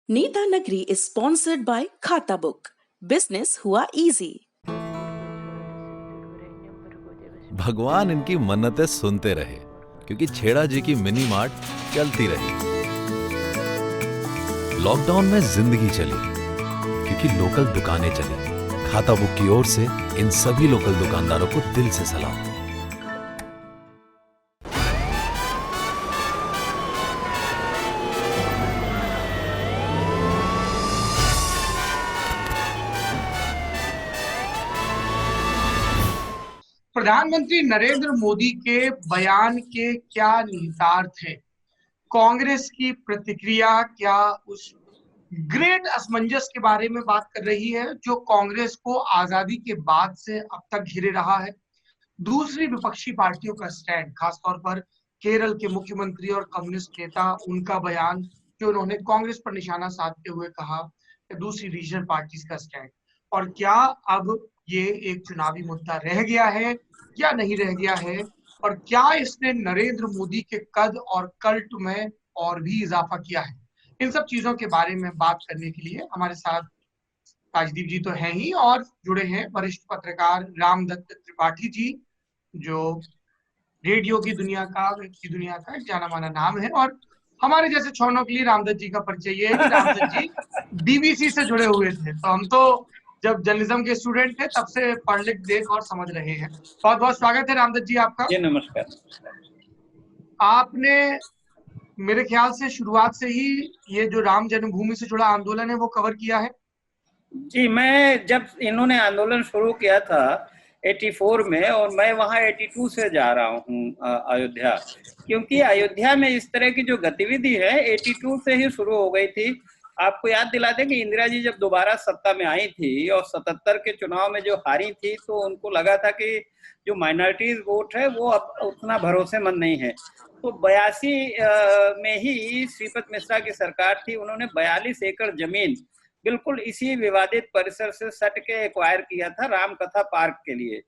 नीता नगरी is sponsored by खाता book. Business हुआ इजी। भगवान इनकी मन्नतें सुनते रहे, क्योंकि छेड़ा जी की मिनी मार्ट चलती रही। लॉकडाउन में जिंदगी चली, क्योंकि लोकल दुकानें चली। खाता बुक की ओर से इन सभी लोकल दुकानदारों को दिल से सलाम। प्रधानमंत्री नरेंद्र मोदी के बयान के क्या निहितार्थ है? कांग्रेस की प्रतिक्रिया क्या उस ग्रेट असमंजस के बारे में बात कर रही है जो कांग्रेस को आजादी के बाद से अब तक घिरे रहा है? दूसरी विपक्षी पार्टियों का स्टैंड, खासतौर पर केरल के मुख्यमंत्री और कम्युनिस्ट नेता, उनका बयान जो उन्होंने कांग्रेस पर निशाना साधते हुए कहा, दूसरी रीजनल पार्टीज का स्टैंड, और क्या अब ये एक चुनावी मुद्दा रह गया है या नहीं रह गया है, और क्या इसने नरेंद्र मोदी के कद और कल्ट में और भी इजाफा किया है? इन सब चीजों के बारे में बात करने के लिए हमारे साथ राजदीप जी तो हैं ही, और जुड़े हैं वरिष्ठ पत्रकार रामदत्त त्रिपाठी जी, जो रेडियो की दुनिया का एक जाना माना नाम है। और हमारे जैसे छौनों के लिए रामदत्त जी का परिचय ये है कि रामदत्त जी बीबीसी से जुड़े हुए थे, तो हम तो जब जर्नलिज्म के स्टूडेंट थे तब से पढ़ लिख देख और समझ रहे हैं। बहुत बहुत स्वागत है रामदत्त जी आपका। जी नमस्कार। आपने मेरे ख्याल से शुरुआत से ही ये जो राम जन्मभूमि से जुड़ा आंदोलन है वो कवर किया है। जी, मैं जब इन्होंने आंदोलन शुरू किया था 84 में, और मैं वहाँ 82 से जा रहा हूँ अयोध्या, क्योंकि अयोध्या में इस तरह की जो गतिविधि है 82 से ही शुरू हो गई थी। आपको याद दिला दें कि इंदिरा जी जब दोबारा सत्ता में आई थी और 77 के चुनाव में जो हारी थी, तो उनको लगा था कि जो माइनॉरिटीज वोट है वो अब उतना भरोसेमंद नहीं है। तो 82 में ही श्रीपत मिश्रा की सरकार थी, उन्होंने 42 एकड़ जमीन बिल्कुल इसी विवादित परिसर से सट के एक्वायर किया था राम कथा पार्क के लिए।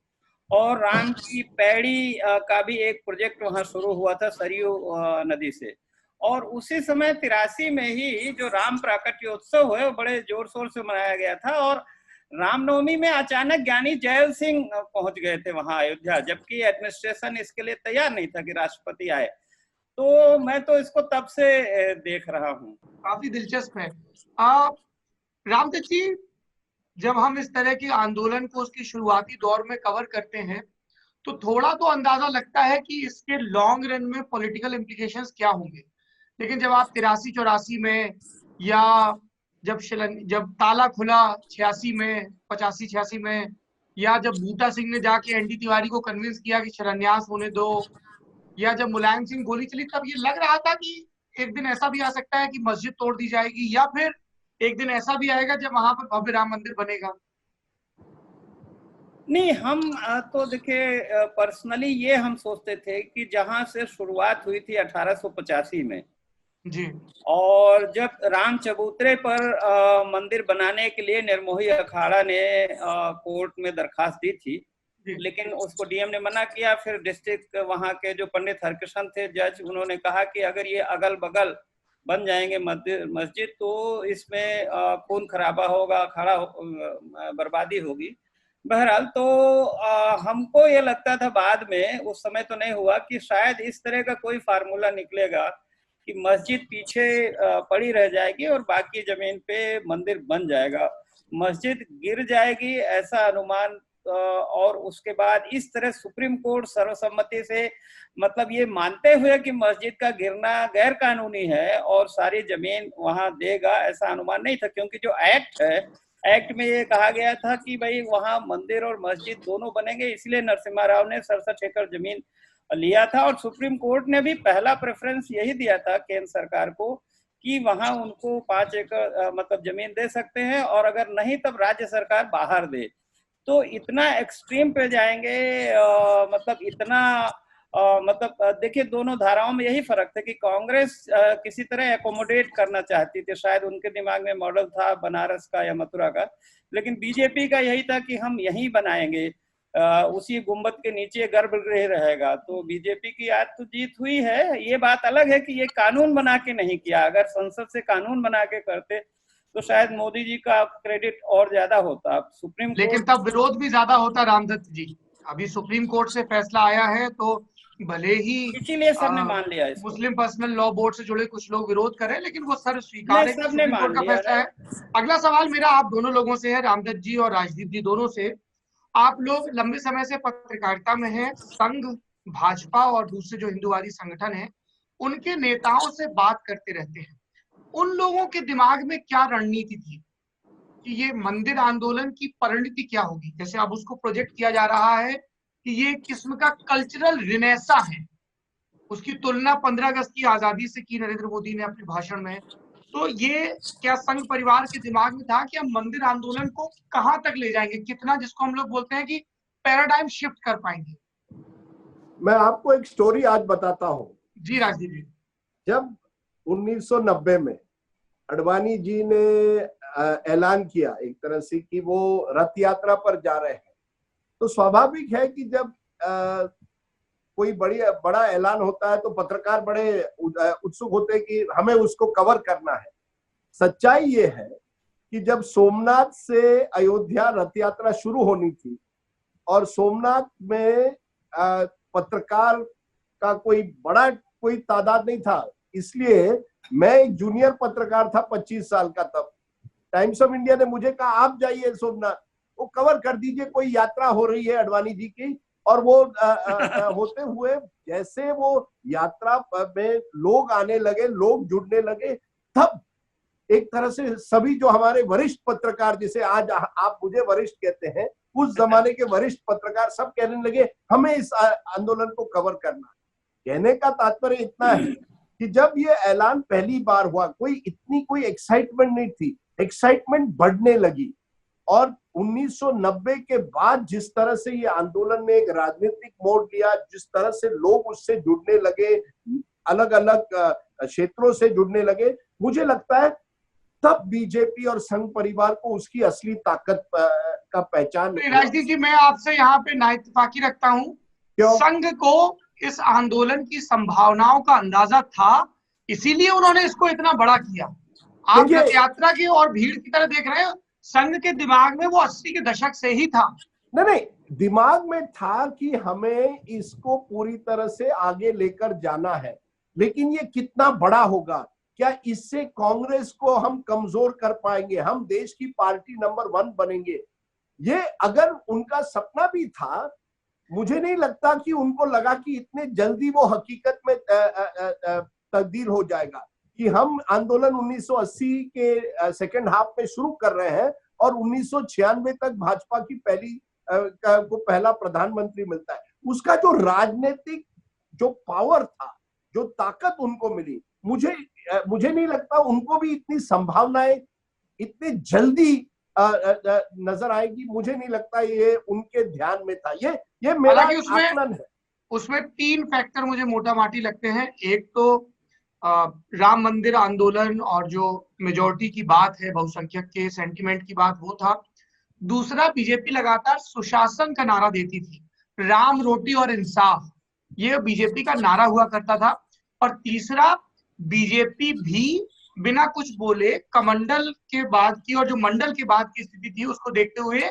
और राम की पैड़ी का भी एक प्रोजेक्ट वहां शुरू हुआ था सरयू नदी से। और उसी समय 83 में ही जो राम प्राकट्योत्सव है वो बड़े जोर शोर से मनाया गया था। और रामनवमी में अचानक ज्ञानी जैल सिंह पहुंच गए थे वहां अयोध्या, जबकि एडमिनिस्ट्रेशन इसके लिए तैयार नहीं था कि राष्ट्रपति आए। तो मैं तो इसको तब से देख रहा हूँ। काफी दिलचस्प है। रामदत्त जी, जब हम इस तरह के आंदोलन को उसकी शुरुआती दौर में कवर करते हैं तो थोड़ा तो अंदाजा लगता है कि इसके लॉन्ग रन में पॉलिटिकल इम्प्लीकेशंस क्या होंगे। लेकिन जब आप 83-84 में, या जब ताला खुला 86 में, 85-86 में, या जब बूटा सिंह ने जाके एनडी तिवारी को कन्विंस किया कि शिलान्यास होने दो, या जब मुलायम सिंह गोली चली, तब ये लग रहा था कि एक दिन ऐसा भी आ सकता है कि मस्जिद तोड़ दी जाएगी, या फिर एक दिन ऐसा भी आएगा जब वहां पर भव्य राम मंदिर बनेगा। नहीं, हम तो देखिए पर्सनली ये हम सोचते थे कि जहां से शुरुआत हुई थी 1885 में जी, और जब राम चबूतरे पर मंदिर बनाने के लिए निर्मोही अखाड़ा ने कोर्ट में दरखास्त दी थी, लेकिन उसको डीएम ने मना किया। फिर डिस्ट्रिक्ट वहां के जो पंडित हरकृष्ण थे जज, उन्होंने कहा कि अगर ये अगल बगल बन जाएंगे मस्जिद तो इसमें खून खराबा होगा, अखाड़ा बर्बादी होगी। बहरहाल तो हमको ये लगता था बाद में, उस समय तो नहीं हुआ, कि शायद इस तरह का कोई फार्मूला निकलेगा कि मस्जिद पीछे पड़ी रह जाएगी और बाकी जमीन पे मंदिर बन जाएगा। मस्जिद गिर जाएगी ऐसा अनुमान, और उसके बाद इस तरह सुप्रीम कोर्ट सर्वसम्मति से, मतलब ये मानते हुए कि मस्जिद का गिरना गैर कानूनी है और सारी जमीन वहां देगा, ऐसा अनुमान नहीं था। क्योंकि जो एक्ट है, एक्ट में ये कहा गया था कि भाई वहां मंदिर और मस्जिद दोनों बनेंगे, इसलिए नरसिम्हा राव ने 67 एकड़ जमीन लिया था। और सुप्रीम कोर्ट ने भी पहला प्रेफरेंस यही दिया था केंद्र सरकार को कि वहां उनको 5 एकड़ मतलब जमीन दे सकते हैं, और अगर नहीं तब राज्य सरकार बाहर दे। तो इतना एक्सट्रीम पे जाएंगे, मतलब इतना मतलब देखिए दोनों धाराओं में यही फर्क था कि कांग्रेस किसी तरह एकोमोडेट करना चाहती थी, शायद उनके दिमाग में मॉडल था बनारस का या मथुरा का, लेकिन बीजेपी का यही था कि हम यहीं बनाएंगे उसी गुंबद के नीचे गर्भगृह रहेगा। तो बीजेपी की आज तो जीत हुई है। ये बात अलग है कि ये कानून बना के नहीं किया, अगर संसद से कानून बना के करते तो शायद मोदी जी का क्रेडिट और ज्यादा होता। सुप्रीम कोर्ट, लेकिन तब विरोध भी ज्यादा होता रामदत्त जी। अभी सुप्रीम कोर्ट से फैसला आया है तो भले ही इसीलिए सबने मान लिया इसको। मुस्लिम पर्सनल लॉ बोर्ड से जुड़े कुछ लोग विरोध करें, लेकिन वो सर्व स्वीकार है कि सुप्रीम कोर्ट का फैसला है। अगला सवाल मेरा आप दोनों लोगों से है, रामदत्त जी और राजदीप जी दोनों से। आप लोग लंबे समय से पत्रकारिता में हैं, संघ, भाजपा और दूसरे जो हिंदूवादी संगठन है उनके नेताओं से बात करते रहते हैं। उन लोगों के दिमाग में क्या रणनीति थी कि ये मंदिर आंदोलन की परिणति क्या होगी? जैसे अब उसको प्रोजेक्ट किया जा रहा है कि ये एक किस्म का कल्चरल रिनेसा है। उसकी तुलना 15 अगस्त की आजादी से की नरेंद्र मोदी ने अपने भाषण में। तो ये क्या संघ परिवार के दिमाग में था कि हम मंदिर आंदोलन को कहां तक ले जाएंगे, कितना जिसको हम लोग बोलते हैं कि पैराडाइम शिफ्ट कर पाएंगे? मैं आपको एक स्टोरी आज बताता हूँ। जी राजदीप जी। जब 1990 में अडवाणी जी ने ऐलान किया एक तरह से कि वो रथ यात्रा पर जा रहे हैं, तो स्वाभाविक है कि जब कोई बड़ा ऐलान होता है तो पत्रकार बड़े उत्सुक होते हैं कि हमें उसको कवर करना है। सच्चाई ये है कि जब सोमनाथ से अयोध्या रथ यात्रा शुरू होनी थी और सोमनाथ में पत्रकार का कोई तादाद नहीं था, इसलिए मैं एक जूनियर पत्रकार था 25 साल का। तब टाइम्स ऑफ इंडिया ने मुझे कहा आप जाइए सोमनाथ, वो कवर कर दीजिए, कोई यात्रा हो रही है अडवाणी जी की। और वो होते हुए जैसे वो यात्रा में लोग आने लगे, लोग जुड़ने लगे, तब एक तरह से सभी जो हमारे वरिष्ठ पत्रकार, जिसे आज आप मुझे वरिष्ठ कहते हैं, उस जमाने के वरिष्ठ पत्रकार सब कहने लगे हमें इस आंदोलन को कवर करना। कहने का तात्पर्य इतना है कि जब ये ऐलान पहली बार हुआ कोई एक्साइटमेंट नहीं थी, एक्साइटमेंट बढ़ने लगी। और 1990 के बाद जिस तरह से ये आंदोलन ने एक राजनीतिक मोड़ लिया, जिस तरह से लोग उससे जुड़ने लगे, अलग अलग क्षेत्रों से जुड़ने लगे, मुझे लगता है तब बीजेपी और संघ परिवार को उसकी असली ताकत का पहचान। राजदीप जी, मैं आपसे यहाँ पे नाइत्तेफाकी रखता हूँ। संघ को इस आंदोलन की संभावनाओं का अंदाजा था, इसीलिए उन्होंने इसको इतना बड़ा किया। आप रथ यात्रा की और भीड़ की तरह देख रहे हैं, संघ के दिमाग में वो 80 के दशक से ही था। नहीं, दिमाग में था कि हमें इसको पूरी तरह से आगे लेकर जाना है, लेकिन ये कितना बड़ा होगा, क्या इससे कांग्रेस को हम कमजोर कर पाएंगे, हम देश की पार्टी नंबर 1 बनेंगे? ये अगर उनका सपना भी था, मुझे नहीं लगता कि उनको लगा कि इतने जल्दी वो हकीकत में तब्दील हो जाएगा। कि हम आंदोलन 1980 के सेकेंड हाफ में शुरू कर रहे हैं और 1996 तक भाजपा की को पहला प्रधानमंत्री मिलता है। उसका जो राजनीतिक जो पावर था, जो ताकत उनको मिली, मुझे नहीं लगता उनको भी इतनी संभावनाएं इतनी जल्दी नजर आएगी। मुझे नहीं लगता ये उनके ध्यान में था। ये मेरा आकलन है। उसमें 3 फैक्टर मुझे मोटा माटी लगते हैं। एक तो राम मंदिर आंदोलन और जो मेजोरिटी की बात है, बहुसंख्यक के सेंटिमेंट की बात, वो था। दूसरा, बीजेपी लगातार सुशासन का नारा देती थी, राम रोटी और इंसाफ, ये बीजेपी का नारा हुआ करता था। और तीसरा, बीजेपी भी बिना कुछ बोले कमंडल के बाद की और जो मंडल के बाद की स्थिति थी उसको देखते हुए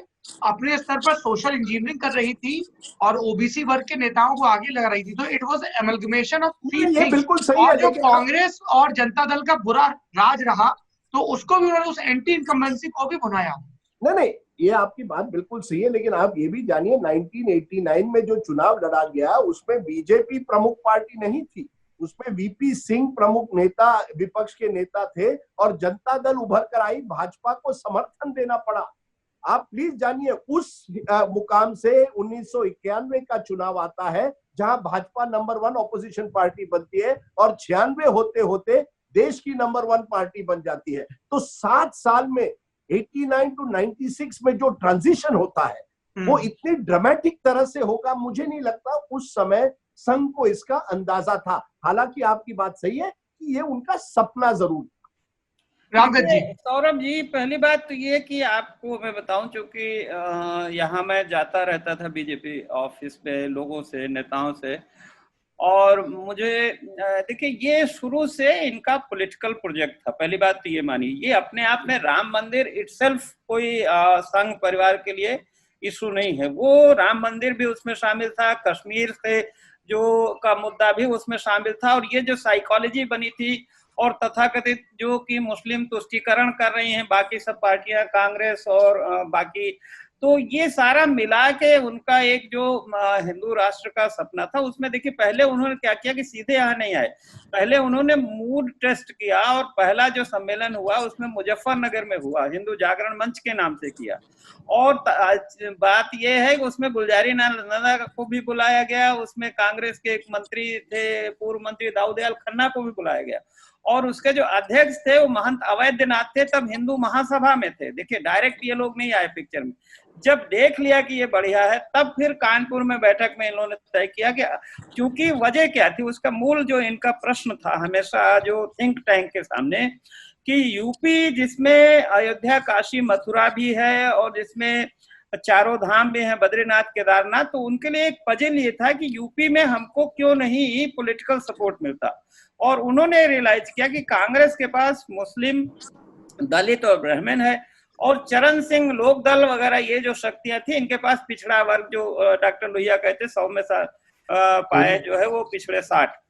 अपने स्तर पर सोशल इंजीनियरिंग कर रही थी और ओबीसी वर्ग के नेताओं को आगे लगा रही थी। तो it was amalgamation of 3 things. और जो कांग्रेस और जनता दल का बुरा राज रहा तो उसको भी उन्होंने, उस एंटी इनकम्बेंसी को भी भुनाया। नहीं, ये आपकी बात बिल्कुल सही है, लेकिन आप ये भी जानिए 1989 में जो चुनाव लड़ा गया उसमें बीजेपी प्रमुख पार्टी नहीं थी, उसमें वीपी सिंह प्रमुख नेता, विपक्ष के नेता थे और जनता दल उभर कर आई, भाजपा को समर्थन देना पड़ा। आप प्लीज जानिए, उस मुकाम से 1991 का चुनाव आता है जहां भाजपा नंबर 1 ऑपोजिशन पार्टी बनती है और 96 होते होते देश की नंबर 1 पार्टी बन जाती है। तो 7 साल में 89 to 96 में जो ट्रांजिशन होता है वो इतनी ड्रामेटिक तरह से होगा, मुझे नहीं लगता उस समय संघ को इसका अंदाजा था। हालांकि आपकी बात सही है कि ये उनका सपना जरूर था। रामगढ़ जी। सौरभ जी, पहली बात तो ये कि आपको मैं बताऊं, चूंकि यहाँ मैं जाता रहता था बीजेपी ऑफिस पे लोगों से, नेताओं से, और मुझे देखिए ये शुरू से इनका पॉलिटिकल प्रोजेक्ट था। पहली बात तो ये मानिए, ये अपने आप में राम मंदिर इटसेल्फ कोई संघ परिवार के लिए इशू नहीं है। वो राम मंदिर भी उसमें शामिल था, कश्मीर से जो का मुद्दा भी उसमें शामिल था, और ये जो साइकोलॉजी बनी थी और तथाकथित जो कि मुस्लिम तुष्टीकरण कर रही हैं बाकी सब पार्टियां, कांग्रेस और बाकी, तो ये सारा मिला के उनका एक जो हिंदू राष्ट्र का सपना था, उसमें देखिए पहले उन्होंने क्या किया कि सीधे यहाँ नहीं आए, पहले उन्होंने मूड टेस्ट किया, और पहला जो सम्मेलन हुआ उसमें मुजफ्फरनगर में हुआ, हिंदू जागरण मंच के नाम से किया। और बात यह है कि उसमें गुलजारी नंदा को भी बुलाया गया, उसमें कांग्रेस के एक मंत्री थे, पूर्व मंत्री दाऊदयाल खन्ना को भी बुलाया गया, और उसके जो अध्यक्ष थे वो महंत अवैधनाथ थे, तब हिंदू महासभा में थे। देखिए डायरेक्ट ये लोग नहीं आए पिक्चर में। जब देख लिया कि ये बढ़िया है, तब फिर कानपुर में बैठक में इन्होंने तय किया कि क्योंकि वजह क्या थी, उसका मूल जो इनका प्रश्न था हमेशा जो थिंक टैंक के सामने, कि यूपी जिसमें अयोध्या, काशी, मथुरा भी है और जिसमें चारों धाम भी हैं, बद्रीनाथ, केदारनाथ, तो उनके लिए एक पजल ये था कि यूपी में हमको क्यों नहीं पॉलिटिकल सपोर्ट मिलता। और उन्होंने रियलाइज किया कि कांग्रेस के पास मुस्लिम, दलित और ब्राह्मण है, और चरण सिंह, लोक दल वगैरह ये जो शक्तियां थी, इनके पास पिछड़ा वर्ग, जो डॉक्टर लोहिया कहते 100 में पाए जो है वो पिछड़े 60।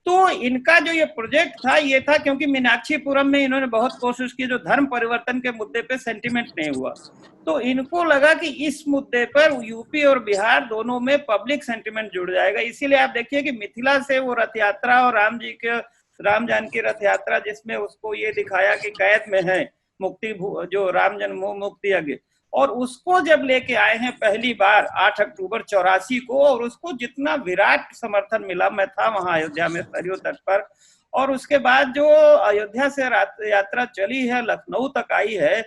तो इनका जो ये प्रोजेक्ट था ये था, क्योंकि मीनाक्षीपुरम में इन्होंने बहुत कोशिश की, जो धर्म परिवर्तन के मुद्दे पे सेंटिमेंट नहीं हुआ, तो इनको लगा कि इस मुद्दे पर यूपी और बिहार दोनों में पब्लिक सेंटिमेंट जुड़ जाएगा। इसीलिए आप देखिए कि मिथिला से वो रथ यात्रा और राम जानकी रथ यात्रा, जिसमें उसको ये दिखाया कि कैद में है मुक्ति, जो राम जन्मभूमि मुक्ति यज्ञ, और उसको जब लेके आए हैं पहली बार 8 अक्टूबर 84 को, और उसको जितना विराट समर्थन मिला, मैं था वहां अयोध्या में सरयू तट पर, और उसके बाद जो अयोध्या से यात्रा चली है, लखनऊ तक आई है,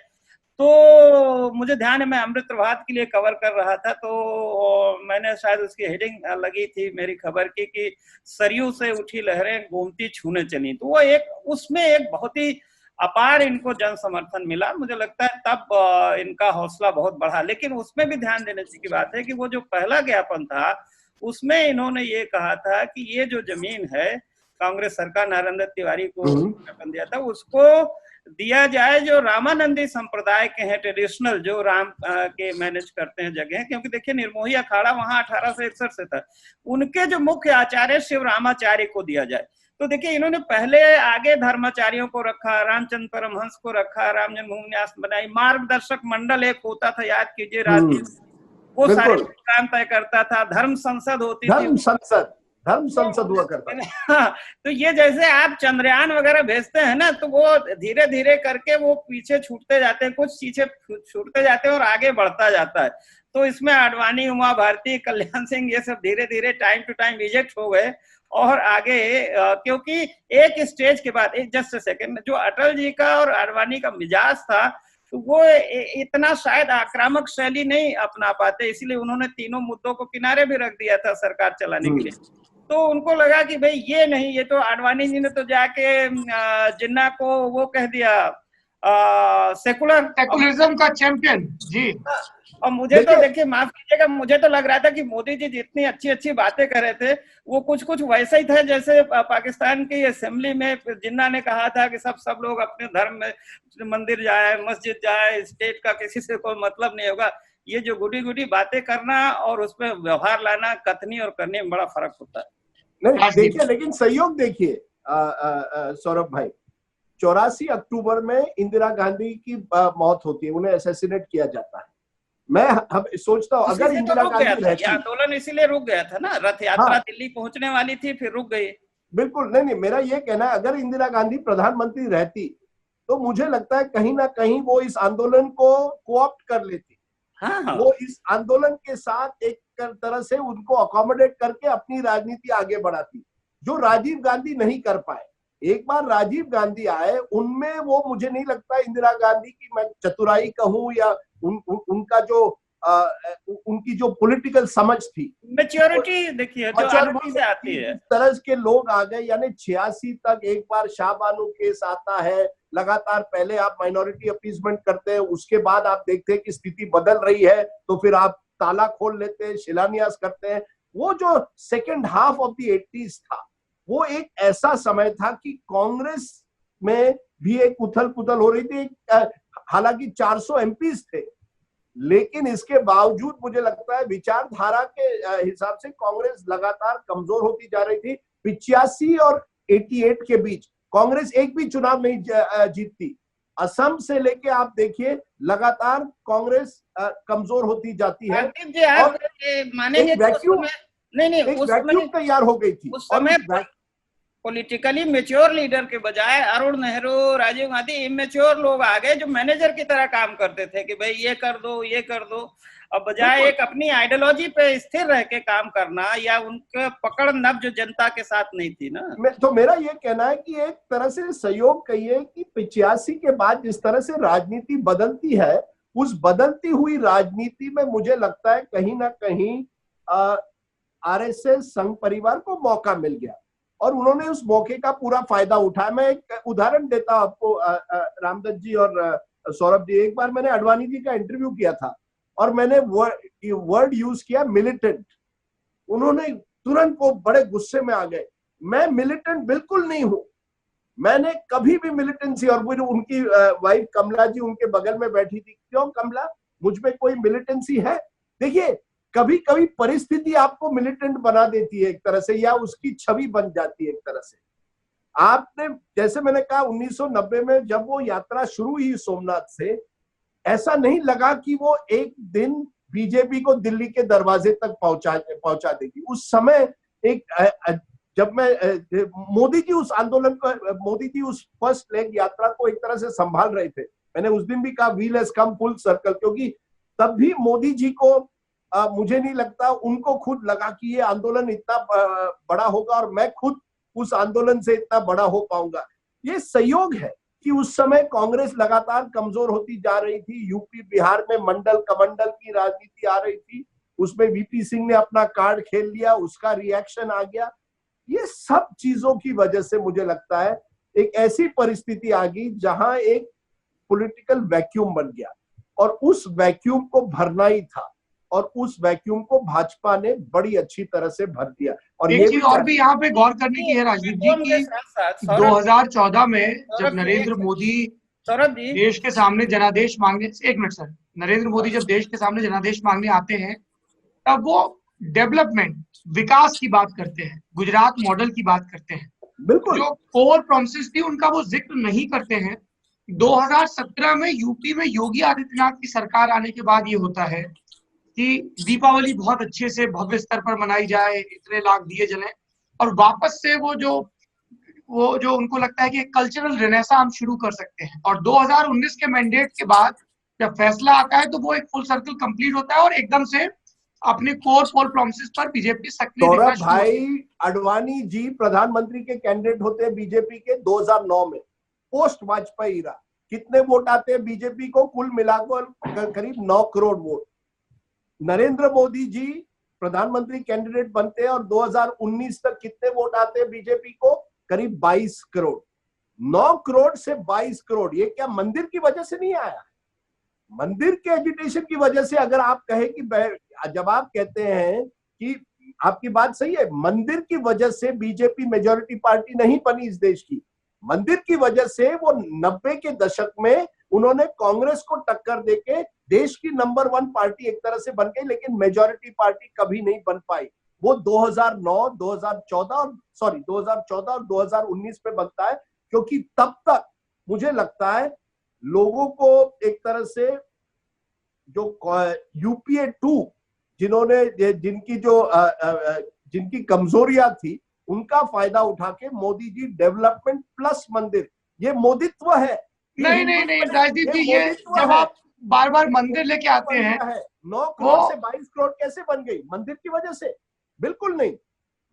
तो मुझे ध्यान है मैं अमृत प्रभात के लिए कवर कर रहा था, तो मैंने शायद उसकी हेडिंग लगी थी मेरी खबर की कि सरयू से उठी लहरें गोमती छूने चली। तो वो एक उसमें एक बहुत ही अपार इनको जन समर्थन मिला। मुझे लगता है तब इनका हौसला बहुत बढ़ा। लेकिन उसमें भी ध्यान देने की बात है कि वो जो पहला ज्ञापन था उसमें इन्होंने ये कहा था कि ये जो जमीन है, कांग्रेस सरकार नारायण दत्त तिवारी को ज्ञापन दिया था, उसको दिया जाए जो रामानंदी संप्रदाय के हैं, ट्रेडिशनल, जो राम के मैनेज करते हैं जगह, क्योंकि देखिए निर्मोही अखाड़ा वहां 1861 से था, उनके जो मुख्य आचार्य शिव रामाचार्य को दिया जाए। तो देखिए इन्होंने पहले आगे धर्माचार्यों को रखा, रामचंद्र परमहंस को रखा, राम जन्मभूमि न्यास बनाई, मार्गदर्शक मंडल एक होता था, याद कीजिए राजीव, वो सारे काम तय करता था, धर्म संसद होती थी, धर्म संसद हुआ करता है। हाँ, तो ये जैसे आप चंद्रयान वगैरह भेजते हैं ना, तो वो धीरे धीरे करके वो पीछे छूटते जाते हैं, कुछ पीछे छूटते जाते हैं और आगे बढ़ता जाता है। तो इसमें आडवाणी, उमा भारती, कल्याण सिंह, ये सब धीरे धीरे टाइम टू टाइम रिजेक्ट हो गए और आगे क्योंकि एक स्टेज के बाद, एक जस्ट सेकंड, जो अटल जी का और आडवाणी का मिजाज था वो इतना शायद आक्रामक शैली नहीं अपना पाते, इसलिए उन्होंने तीनों मुद्दों को किनारे भी रख दिया था सरकार चलाने के लिए। तो उनको लगा कि भाई ये नहीं, ये तो आडवाणी जी ने तो जाके जिन्ना को वो कह दिया सेकुलरिज्म का चैंपियन जी। और मुझे तो देखिए, माफ कीजिएगा, मुझे तो लग रहा था कि मोदी जी जितनी अच्छी अच्छी बातें कर रहे थे वो कुछ कुछ वैसा ही था जैसे पाकिस्तान की असेंबली में जिन्ना ने कहा था कि सब लोग अपने धर्म में मंदिर जाए, मस्जिद जाए, स्टेट का किसी से कोई मतलब नहीं होगा। ये जो गुडी गुडी बातें करना और उसमें व्यवहार लाना, कथनी और करने में बड़ा फर्क होता है। नहीं देखिए, लेकिन सहयोग देखिए सौरभ भाई, 84 अक्टूबर में इंदिरा गांधी की मौत होती है, उन्हें असैसिनेट किया जाता है। मैं सोचता हूँ अगर इंदिरा गांधी रहती, आंदोलन इसीलिए रुक गया था ना, रथ यात्रा दिल्ली पहुंचने वाली थी, फिर रुक गई। बिल्कुल नहीं, मेरा ये कहना है अगर इंदिरा गांधी प्रधानमंत्री रहती तो मुझे लगता है कहीं ना कहीं वो इस आंदोलन को कोऑप्ट कर लेती। हाँ। वो इस आंदोलन के साथ एक तरह से उनको अकोमोडेट करके अपनी राजनीति आगे बढ़ाती, जो राजीव गांधी नहीं कर पाए। एक बार राजीव गांधी आए, उनमें वो मुझे नहीं लगता इंदिरा गांधी की मैं चतुराई कहूं या उनका जो उनकी जो पॉलिटिकल समझ थी, मैच्योरिटी देखिए जो अनुभव से आती है, इस तरह के लोग आ गए। यानी 86 तक एक बार शाह बानो केस आता है, लगातार पहले आप माइनॉरिटी अपीसमेंट करते हैं, उसके बाद आप देखते हैं कि स्थिति बदल रही है तो फिर आप ताला खोल लेते हैं, शिलान्यास करते हैं। वो जो second half of the 80s था, वो एक ऐसा समय था कि कांग्रेस में भी एक उथल पुथल हो रही थी। हालांकि 400 एमपीज थे, लेकिन इसके बावजूद मुझे लगता है विचारधारा के हिसाब से कांग्रेस लगातार कमजोर होती जा रही थी। 85 और 88 के बीच कांग्रेस एक भी चुनाव नहीं जीतती। असम से लेके आप देखिए लगातार कांग्रेस कमजोर होती जाती है और मानेंगे वैक्यूम तैयार हो गई थी। उस समय पॉलिटिकली मेच्योर लीडर के बजाय अरुण नेहरू, राजीव गांधी इमेच्योर लोग आ गए जो मैनेजर की तरह काम करते थे कि भाई ये कर दो, ये कर दो। अब बजाय एक अपनी आइडियोलॉजी पे स्थिर रह के काम करना या उनके पकड़ नब जो जनता के साथ नहीं थी ना। तो मेरा ये कहना है कि एक तरह से सहयोग कहिए कि 85 के बाद जिस तरह से राजनीति बदलती है, उस बदलती हुई राजनीति में मुझे लगता है कहीं ना कहीं आरएसएस संघ परिवार को मौका मिल गया और उन्होंने उस मौके का पूरा फायदा उठाया। मैं एक उदाहरण देता हूं आपको, रामदत्त जी और सौरभ जी। एक बार मैंने अडवाणी जी का इंटरव्यू किया था और मैंने वर्ड यूज किया मिलिटेंट। उन्होंने तुरंत वो बड़े गुस्से में आ गए। मैं मिलिटेंट बिल्कुल नहीं हूं, मैंने कभी भी मिलिटेंसी। और फिर उनकी वाइफ कमला जी उनके बगल में बैठी थी। क्यों कमला, मुझ में कोई मिलिटेंसी है? देखिए, कभी कभी परिस्थिति आपको मिलिटेंट बना देती है एक तरह से, या उसकी छवि बन जाती है एक तरह से। आपने जैसे मैंने कहा 1990 में जब वो यात्रा शुरू हुई सोमनाथ से, ऐसा नहीं लगा कि वो एक दिन बीजेपी को दिल्ली के दरवाजे तक पहुंचा देगी। उस समय एक जब मैं मोदी जी उस आंदोलन को, मोदी जी उस फर्स्ट लेग यात्रा को एक तरह से संभाल रहे थे। मैंने उस दिन भी कहा wheel has come full circle, क्योंकि तब भी मोदी जी को मुझे नहीं लगता उनको खुद लगा कि ये आंदोलन इतना बड़ा होगा और मैं खुद उस आंदोलन से इतना बड़ा हो पाऊंगा। ये संयोग है कि उस समय कांग्रेस लगातार कमजोर होती जा रही थी। यूपी बिहार में मंडल कमंडल की राजनीति आ रही थी, उसमें वीपी सिंह ने अपना कार्ड खेल लिया, उसका रिएक्शन आ गया। ये सब चीजों की वजह से मुझे लगता है एक ऐसी परिस्थिति आ गई जहां एक पॉलिटिकल वैक्यूम बन गया और उस वैक्यूम को भरना ही था और उस वैक्यूम को भाजपा ने बड़ी अच्छी तरह से भर दिया। और एक चीज और भी यहाँ पे गौर करने की है राजदीप जी की 2014 में जब नरेंद्र मोदी देश के सामने जनादेश मांगने, एक मिनट सर, नरेंद्र मोदी जब देश के सामने जनादेश मांगने आते हैं तब वो डेवलपमेंट, विकास की बात करते हैं, गुजरात मॉडल की बात करते हैं। बिल्कुल जो कोर प्रॉमिसेस थी उनका वो जिक्र नहीं करते हैं। 2017 में यूपी में योगी आदित्यनाथ की सरकार आने के बाद ये होता है कि दीपावली बहुत अच्छे से भव्य स्तर पर मनाई जाए, इतने लाख दिए जले और वापस से वो जो उनको लगता है कि कल्चरल रेनेसा हम शुरू कर सकते हैं। और 2019 के मैंडेट के बाद जब फैसला आता है तो वो एक फुल सर्कल कंप्लीट होता है और एकदम से अपने कोर प्रॉमिसेस पर बीजेपी सक्रिय सौरभ भाई, अडवाणी जी प्रधानमंत्री के कैंडिडेट होते हैं बीजेपी के 2009 में, पोस्ट वाजपेयी इरा। कितने वोट आते हैं बीजेपी को? कुल मिलाकर करीब 9 करोड़ वोट। नरेंद्र मोदी जी प्रधानमंत्री कैंडिडेट बनते हैं और 2019 तक कितने वोट आते हैं बीजेपी को? करीब 22 करोड़। 9 करोड़ से 22 करोड़, ये क्या मंदिर की वजह से नहीं आया? मंदिर के एजुटेशन की वजह से। अगर आप कहे कि जब आप कहते हैं कि आपकी बात सही है, मंदिर की वजह से बीजेपी मेजॉरिटी पार्टी नहीं बनी इस देश की। मंदिर की वजह से वो 90 के दशक में उन्होंने कांग्रेस को टक्कर देके देश की नंबर 1 पार्टी एक तरह से बन गई, लेकिन मेजॉरिटी पार्टी कभी नहीं बन पाई। वो 2009, 2014 और 2019 में बनता है, क्योंकि तब तक मुझे लगता है लोगों को एक तरह से जो यूपीए 2 जिनकी कमजोरियां थी उनका फायदा उठा के मोदी जी डेवलपमेंट प्लस मंदिर, ये मोदित्व है। नहीं राजदीप जी, ये जब आप बार बार मंदिर लेके आते हैं 9 करोड़ से 22 करोड़ कैसे बन गई? मंदिर की वजह से? बिल्कुल नहीं।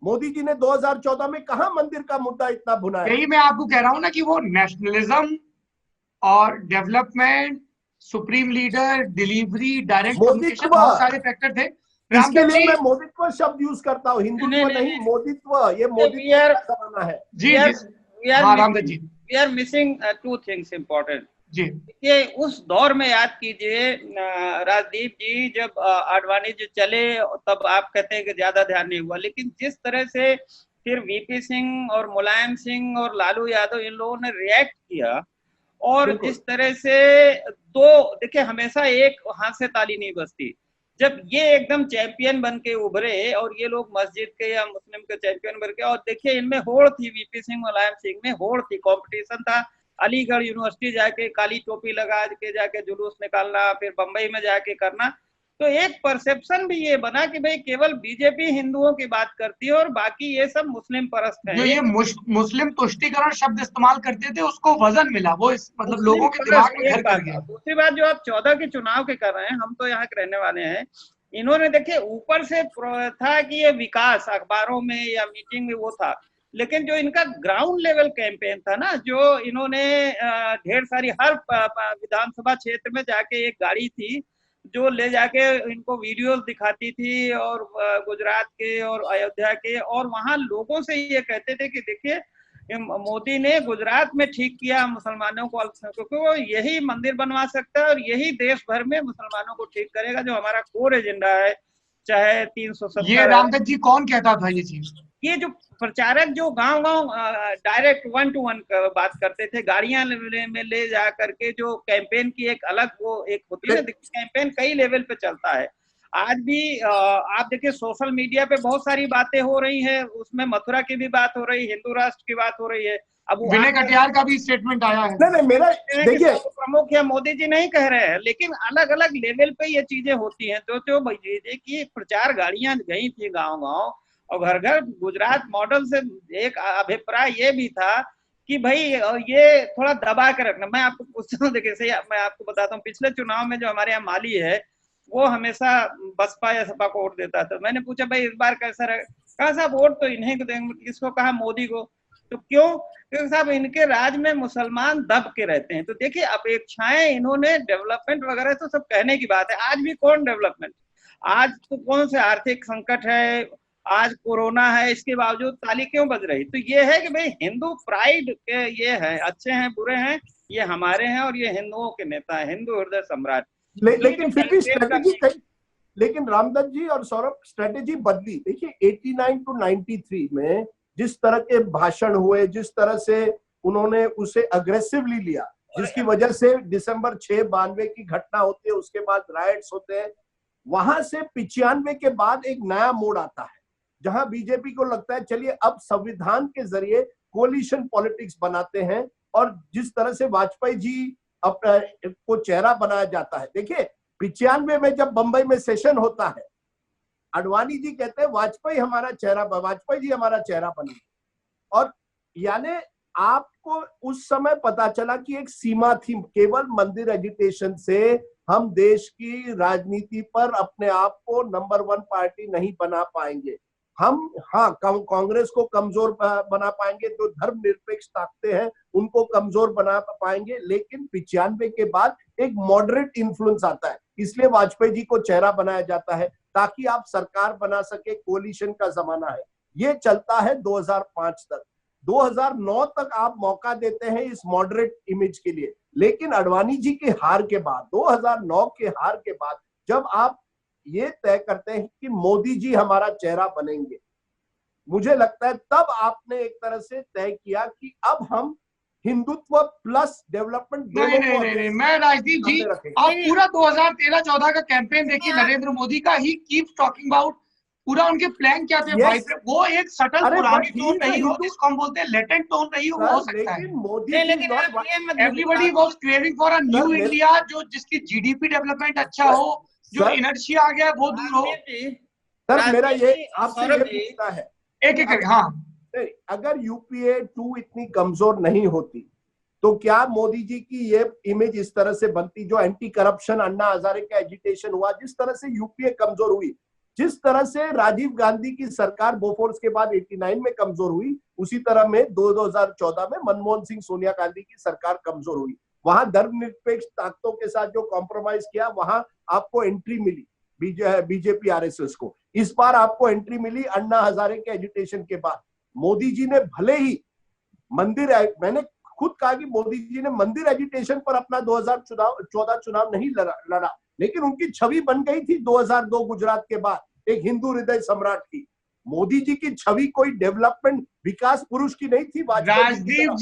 मोदी जी ने 2014 में कहा मंदिर का मुद्दा इतना भुना है। यही मैं आपको कह रहा हूं ना कि वो नेशनलिज्म और development, supreme leader, delivery, direct communication, बहुत सारे फैक्टर थे। इसके लिए मैं मोदित्व शब्द यूज करता हूँ, हिंदुत्व नहीं, मोदित्व। ये मोदी का जमाना है। Ji Ramdatt ji, we are missing two things important ji. ये उस दौर में याद कीजिए राजदीप जी, जब आडवाणी जी चले तब आप कहते हैं कि ज्यादा ध्यान नहीं हुआ, लेकिन जिस तरह से फिर वीपी सिंह और मुलायम सिंह और लालू यादव इन लोगों ने रिएक्ट किया, और जिस तरह से तो देखिए हमेशा एक हाथ से ताली नहीं बजती। जब ये एकदम चैंपियन बन के उभरे और ये लोग मस्जिद के या मुस्लिम के चैंपियन बन के, और देखिए इनमें होड़ थी, वीपी सिंह मुलायम सिंह में होड़ थी, कंपटीशन था। अलीगढ़ यूनिवर्सिटी जाके काली टोपी लगा के जाके जुलूस निकालना, फिर बंबई में जाके करना, तो एक परसेप्शन भी ये बना कि भाई केवल बीजेपी हिंदुओं की बात करती है और बाकी ये सब मुस्लिम परस्त है। जो ये मुस्लिम तुष्टीकरण शब्द इस्तेमाल करते थे उसको वजन मिला, वो मतलब लोगों के दिमाग में घर कर गया। दूसरी बात जो आप 14 के चुनाव के कर रहे हैं, हम तो यहाँ के रहने वाले हैं, इन्होंने देखिए ऊपर से था कि ये विकास अखबारों में या मीटिंग में वो था, लेकिन जो इनका ग्राउंड लेवल कैंपेन था ना, जो इन्होंने ढेर सारी हर विधानसभा क्षेत्र में जाके एक गाड़ी थी जो ले जाके इनको वीडियोस दिखाती थी, और गुजरात के और अयोध्या के, और वहां लोगों से ये कहते थे कि देखिए मोदी ने गुजरात में ठीक किया मुसलमानों को, क्योंकि वो यही मंदिर बनवा सकता है और यही देश भर में मुसलमानों को ठीक करेगा, जो हमारा कोर एजेंडा है, चाहे 370। ये रामदत्त जी कौन कहता था ये चीज? ये जो प्रचारक जो गांव-गांव डायरेक्ट 1 to 1 बात करते थे, गाड़ियां में ले जा करके, जो कैंपेन की एक अलग वो एक होती है, कैंपेन कई लेवल पे चलता है। आज भी आप देखिए सोशल मीडिया पे बहुत सारी बातें हो रही हैं, उसमें मथुरा की भी बात हो रही है, हिंदू राष्ट्र की बात हो रही है। अब विनय कटियार का भी स्टेटमेंट आया है। नहीं मेरा देखिए प्रमुख या मोदी जी नहीं कह रहे हैं, लेकिन अलग अलग लेवल पे ये चीजें होती हैं। जो बीजेपी की प्रचार गाड़ियां गई थी गांव-गांव और घर घर, गुजरात मॉडल से एक अभिप्राय ये भी था कि भाई ये थोड़ा दबा के रखना। मैं आपको पूछता हूँ, देखिए मैं आपको बताता हूँ, पिछले चुनाव में जो हमारे यहाँ माली है वो हमेशा बसपा या सपा को वोट देता था। मैंने पूछा भाई इस बार कैसा रहे, कहा साहब वोट तो इन्हीं को देंगे। किसको? कहा मोदी को। तो क्यों? क्योंकि साहब इनके राज में मुसलमान दब के रहते हैं। तो देखिए अपेक्षाएं इन्होंने डेवलपमेंट वगैरह तो सब कहने की बात है, आज भी कौन डेवलपमेंट, आज तो कौन से आर्थिक संकट है, आज कोरोना है, इसके बावजूद ताली क्यों बज रही? तो ये है कि भाई हिंदू प्राइड के ये है, अच्छे हैं बुरे हैं, ये हमारे हैं और ये हिंदुओं के नेता है, हिंदू हृदय सम्राट। लेकिन फिर भी स्ट्रेटेजी कई, लेकिन रामदत्त जी और सौरभ स्ट्रेटेजी बदली। देखिए 89 to 93 में जिस तरह के भाषण हुए, जिस तरह से उन्होंने उसे अग्रेसिवली लिया, जिसकी वजह से दिसंबर 6 92 की घटना होती है, उसके बाद राइट्स होते हैं, वहां से 95 के बाद एक नया मोड़ आता है जहां बीजेपी को लगता है चलिए अब संविधान के जरिए कोलिशन पॉलिटिक्स बनाते हैं, और जिस तरह से वाजपेयी जी को चेहरा बनाया जाता है। देखिए 95 में जब बंबई में सेशन होता है, आडवाणी जी कहते हैं वाजपेयी हमारा चेहरा, वाजपेयी जी हमारा चेहरा बने, और यानी आपको उस समय पता चला कि एक सीमा थी, केवल मंदिर एजिटेशन से हम देश की राजनीति पर अपने आप को नंबर 1 पार्टी नहीं बना पाएंगे। हम कांग्रेस को कमजोर बना पाएंगे, जो धर्मनिरपेक्ष ताकतें हैं उनको कमजोर बना पाएंगे, लेकिन 95 के बाद एक मॉडरेट इन्फ्लुएंस आता है, इसलिए वाजपेयी जी को चेहरा बनाया जाता है ताकि आप सरकार बना सके। कोलिशन का जमाना है, ये चलता है 2005 तक। 2009 तक आप मौका देते हैं इस मॉडरेट इमेज के लिए, लेकिन आडवाणी जी के हार के बाद, 2009 के हार के बाद, जब आप ये तय करते हैं कि मोदी जी हमारा चेहरा बनेंगे, मुझे लगता है तब आपने एक तरह से तय किया कि अब हम हिंदुत्व प्लस डेवलपमेंट नहीं, मैं राजदीप जी, आप पूरा 2013-14 का कैंपेन देखिए, नरेंद्र मोदी का, ही कीप्स टॉकिंग अबाउट पूरा उनके प्लान क्या थे। वो एक सटल पुरानी टोन नहीं हो, जिसको हम बोलते हैं लेटेंट टोन नहीं हो, वो सकता है। Everybody was craving for a new India, जो जिसकी जीडीपी डेवलपमेंट अच्छा हो, जो इनर्शिया आ गया वो दूर हो। सर मेरा ये आपसे ये पूछना है, एक हाँ, अगर यूपीए 2 इतनी कमजोर नहीं होती तो क्या मोदी जी की ये इमेज इस तरह से बनती? जो एंटी करप्शन अन्ना हजारे का एजिटेशन हुआ, जिस तरह से यूपीए कमजोर हुई, जिस तरह से राजीव गांधी की सरकार बोफोर्स के बाद 89 में कमजोर हुई, उसी तरह में 2014 में मनमोहन सिंह सोनिया गांधी की सरकार कमजोर हुई। वहां धर्मनिरपेक्ष ताकतों के साथ जो कॉम्प्रोमाइज किया, वहां आपको एंट्री मिली बीजेपी आरएसएस को। इस बार आपको एंट्री मिली अन्ना हजारे के एजिटेशन के बाद। मोदी जी ने भले ही मंदिर, मैंने खुद कहा कि मोदी जी ने मंदिर एजिटेशन पर अपना 2014 चुनाव नहीं लड़ा, लेकिन उनकी छवि बन गई थी 2002 गुजरात के बाद एक हिंदू हृदय सम्राट की। मोदी जी की छवि कोई डेवलपमेंट विकास पुरुष की नहीं थी। राजदीप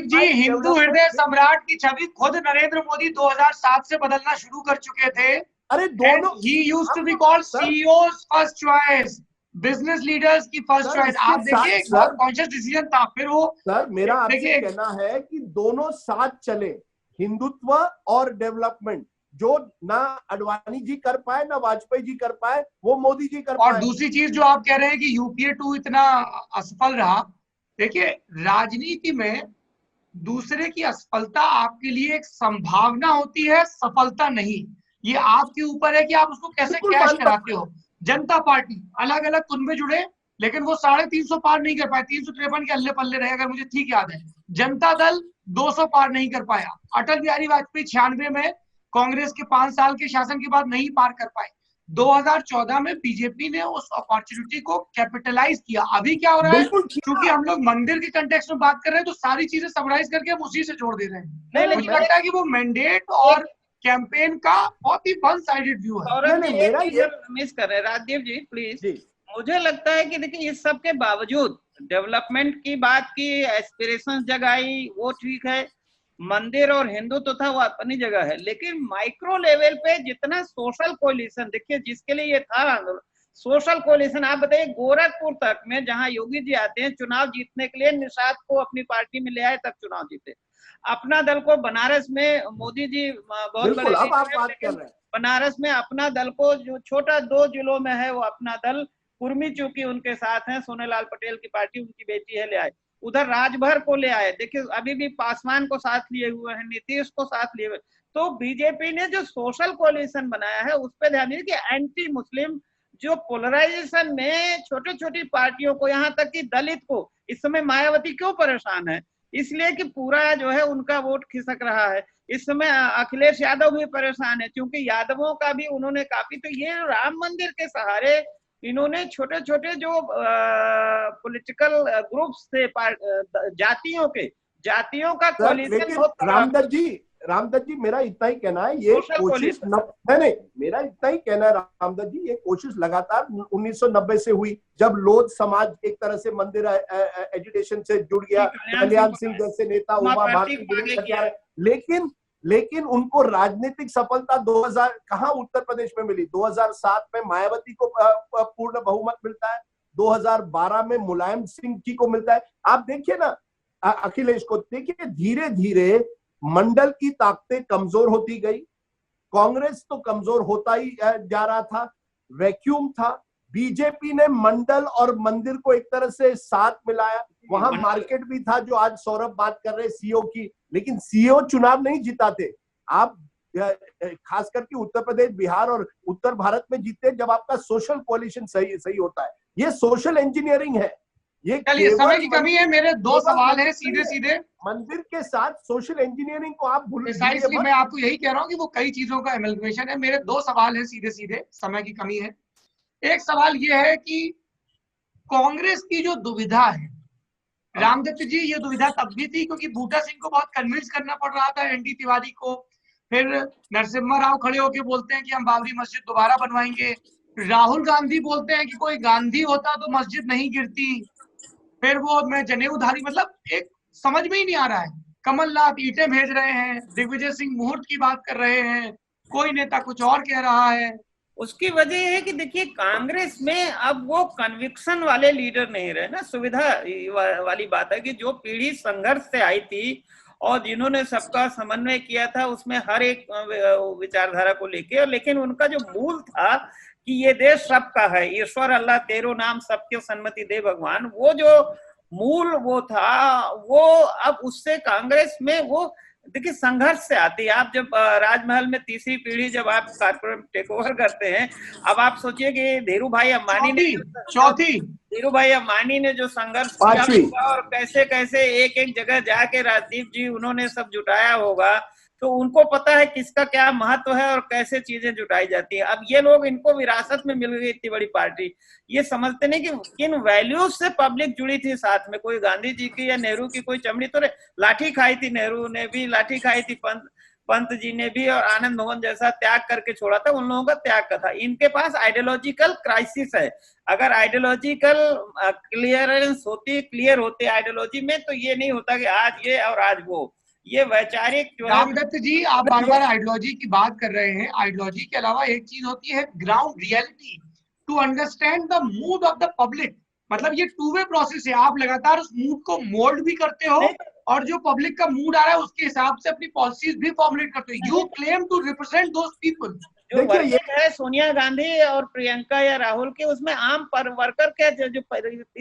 जी हिंदू हृदय सम्राट की छवि खुद नरेंद्र मोदी 2007 से बदलना शुरू कर चुके थे। अरे दोनों ही used to be called CEO's first choice, business leaders की फर्स्ट चॉइस। आप देखिए बहुत कॉन्शियस डिसीजन था। फिर वो सर मेरा आपसे कहना है कि दोनों साथ चले, हिंदुत्व और डेवलपमेंट, जो ना अडवाणी जी कर पाए ना वाजपेयी जी कर पाए, वो मोदी जी कर पाए। और दूसरी चीज जो आप कह रहे हैं कि यूपीए 2 इतना असफल रहा, देखिए राजनीति में दूसरे की असफलता आपके लिए एक संभावना होती है, सफलता नहीं। ये आपके ऊपर है कि आप उसको कैसे कैश कराते हो। जनता पार्टी अलग अलग कुनबे जुड़े, लेकिन वो 350 पार नहीं कर पाए, 353 के अल्ले पल्ले रहे, अगर मुझे ठीक याद है। जनता दल 200 पार नहीं कर पाया। अटल बिहारी वाजपेयी 96 में कांग्रेस के 5 साल के शासन के बाद नहीं पार कर पाए। 2014 में बीजेपी ने उस अपॉर्चुनिटी को कैपिटलाइज किया। अभी क्या हो रहा है, क्योंकि हम लोग मंदिर के कंटेक्स्ट में बात कर रहे हैं, तो सारी चीजें समराइज करके हम उसी से जोड़ दे रहे हैं। मुझे लगता है कि वो मैंडेट और कैंपेन का बहुत ही वन साइडेड व्यू है। मेरा ये मिस कर रहे हैं राजदीप जी प्लीज। मुझे लगता है कि देखिए इस सब के बावजूद डेवलपमेंट की बात की, एस्पिरेशन जगाई, वो ठीक है, मंदिर और हिंदुत्व था वो अपनी जगह है, लेकिन माइक्रो लेवल पे जितना सोशल कोलिशन, देखिए जिसके लिए ये था आंदोलन, सोशल कोलिशन। आप बताइए गोरखपुर तक में जहां योगी जी आते हैं चुनाव जीतने के लिए, निषाद को अपनी पार्टी में ले आए तब चुनाव जीते। अपना दल को बनारस में मोदी जी बहुत बड़े बनारस में अपना दल को, जो छोटा 2 जिलों में है वो अपना दल, कुर्मी चूंकि उनके साथ हैं, सोनेलाल पटेल की पार्टी उनकी बेटी है, ले आए। उधर राजभर को ले आए। देखिए अभी भी पासवान को साथ लिए हुए हैं, नीतीश को साथ लिए हुए। तो बीजेपी ने जो सोशल कोलिशन बनाया है उस पर ध्यान दीजिए कि एंटी मुस्लिम जो पोलराइजेशन में छोटी छोटी पार्टियों को, यहाँ तक कि दलित को, इस समय मायावती क्यों परेशान है, इसलिए कि पूरा जो है उनका वोट खिसक रहा है। इस समय अखिलेश यादव भी परेशान है क्योंकि यादवों का भी उन्होंने काफी, तो ये राम मंदिर के सहारे इन्होंने छोटे छोटे जो पॉलिटिकल ग्रुप्स थे, जातियों का कोलिशन। रामदत्त जी मेरा इतना ही कहना है, ये कोशिश नहीं, मेरा इतना ही कहना है रामदत्त जी, ये कोशिश लगातार 1990 से हुई, जब लोध समाज एक तरह से मंदिर एजुटेशन से जुड़ गया, कल्याण सिंह जैसे नेता उमा भारती, लेकिन उनको राजनीतिक सफलता 2000 कहां उत्तर प्रदेश में मिली। 2007 में मायावती को पूर्ण बहुमत मिलता है, 2012 में मुलायम सिंह जी को मिलता है। आप देखिए ना अखिलेश को, देखिए धीरे धीरे मंडल की ताकतें कमजोर होती गई, कांग्रेस तो कमजोर होता ही जा रहा था, वैक्यूम था। बीजेपी ने मंडल और मंदिर को एक तरह से साथ मिलाया, वहां मार्केट भी था, जो आज सौरभ बात कर रहे सीओ की, लेकिन सीओ चुनाव नहीं जिताते आप, खास करके उत्तर प्रदेश, बिहार और उत्तर भारत में जीते जब आपका सोशल कोलिशन सही होता है। ये सोशल इंजीनियरिंग है। ये समय की कमी है। मेरे 2 सवाल है सीधे मंदिर के साथ सोशल इंजीनियरिंग को आप भूल। मैं आपको यही कह रहा हूँ कि वो कई चीजों का एमल्गमेशन है। मेरे 2 सवाल है सीधे, समय की कमी है। एक सवाल ये है कि कांग्रेस की जो दुविधा है, रामदत्त जी, ये दुविधा तब भी थी क्योंकि बूटा सिंह को बहुत कन्विंस करना पड़ रहा था, एनडी तिवारी को। फिर नरसिम्हा राव खड़े होके बोलते हैं कि हम बाबरी मस्जिद दोबारा बनवाएंगे। राहुल गांधी बोलते हैं कि कोई गांधी होता तो मस्जिद नहीं गिरती। फिर वो मैं जनेऊधारी, मतलब एक समझ में ही नहीं आ रहा है। कमलनाथ ईंटें भेज रहे हैं, दिग्विजय सिंह मुहूर्त की बात कर रहे हैं, कोई नेता कुछ और कह रहा है। उसकी वजह है कि देखिए कांग्रेस में अब वो कन्विक्शन वाले लीडर नहीं रहे ना। सुविधा वाली बात है कि जो पीढ़ी संघर्ष से आई थी और जिन्होंने सबका समन्वय किया था, उसमें हर एक विचारधारा को लेके, लेकिन उनका जो मूल था कि ये देश सबका है, ईश्वर अल्लाह तेरो नाम सबके सन्मति दे भगवान, वो जो मूल वो था, वो अब उससे कांग्रेस में वो देखिए संघर्ष से आती है। आप जब राजमहल में तीसरी पीढ़ी जब आप कारपोरेट टेक ओवर करते हैं, अब आप सोचिए कि धीरू भाई अम्बानी ने जो संघर्ष किया और कैसे कैसे एक एक जगह जाके राजदीप जी उन्होंने सब जुटाया होगा, तो उनको पता है किसका क्या महत्व है और कैसे चीजें जुटाई जाती है। अब ये लोग, इनको विरासत में मिल गई इतनी बड़ी पार्टी, ये समझते नहीं कि किन वैल्यूज से पब्लिक जुड़ी थी साथ में। कोई गांधी जी की या नेहरू की कोई चमड़ी तो लाठी खाई थी, नेहरू ने भी लाठी खाई थी, पंत जी ने भी, और आनंद मोहन जैसा त्याग करके छोड़ा था, उन लोगों का त्याग का था। इनके पास आइडियोलॉजिकल क्राइसिस है। अगर आइडियोलॉजिकल क्लियरेंस होती, क्लियर होते आइडियोलॉजी में, तो ये नहीं होता कि आज ये और आज वो। ये वैचारिक जो है। रामदत्त जी, आप बार बार आइडियोलॉजी की बात कर रहे हैं। आइडियोलॉजी के अलावा एक चीज होती है ground reality, to understand the mood of the public. मतलब ये टू वे प्रोसेस है, आप लगातार उस मूड को मोल्ड भी करते हो और जो पब्लिक का मूड आ रहा है उसके हिसाब से अपनी पॉलिसीज भी फॉर्मुलेट करते हो। You claim to represent those people. जो वर्किंग है सोनिया गांधी और प्रियंका या राहुल के, उसमें आम वर्कर के जो